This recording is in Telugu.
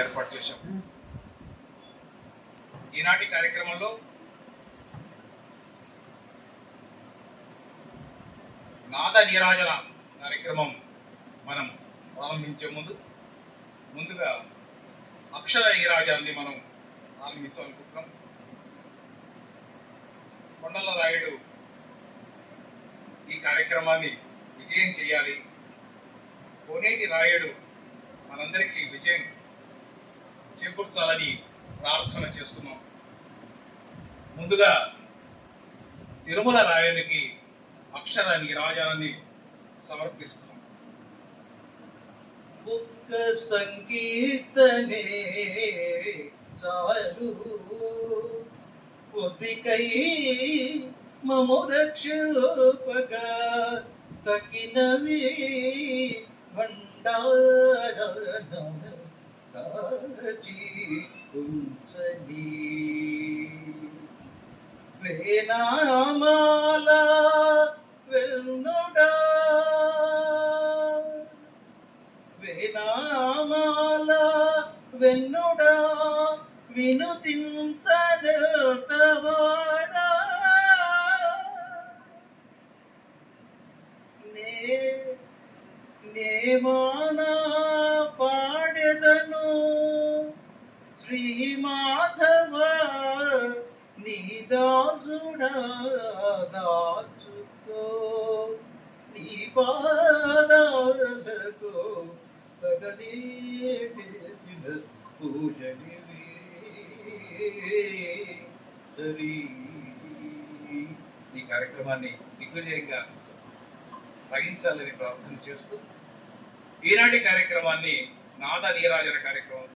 ఏర్పాటు చేశాం. ఈనాటి కార్యక్రమంలో నాద నీరాజన కార్యక్రమం మనం ప్రారంభించే ముందుగా అక్షర నీరాజనాన్ని మనం ప్రారంభించాలనుకుంటున్నాం. కొండల రాయుడు ఈ కార్యక్రమాన్ని విజయం చేయాలి. కోనేటి రాయుడు మనందరికీ విజయం చేకూర్చాలని ప్రార్థన చేస్తున్నాం. ముందుగా తిరుమల రాయునికి అక్షర నీరాజనాన్ని సమర్పిస్తున్నాం. ఒక్క సంకీర్తనే చాలు కొద్దికై మము రక్షపగా తగినవి భండారీ ఉంచని వేనామాల వెల్నుడా వేనామాల వెన్నుడా వినుతించదవాడా నేమానా పాడెదను శ్రీ మాధవ నీ దాసుడా దాచుకో నీ పాదాలకు తగనే చేసిన పూజనివి ఈ కార్యక్రమాన్ని దిగ్విజయంగా సాగించాలని ప్రార్థన చేస్తూ ఈనాటి కార్యక్రమాన్ని నాద నీరాజన కార్యక్రమం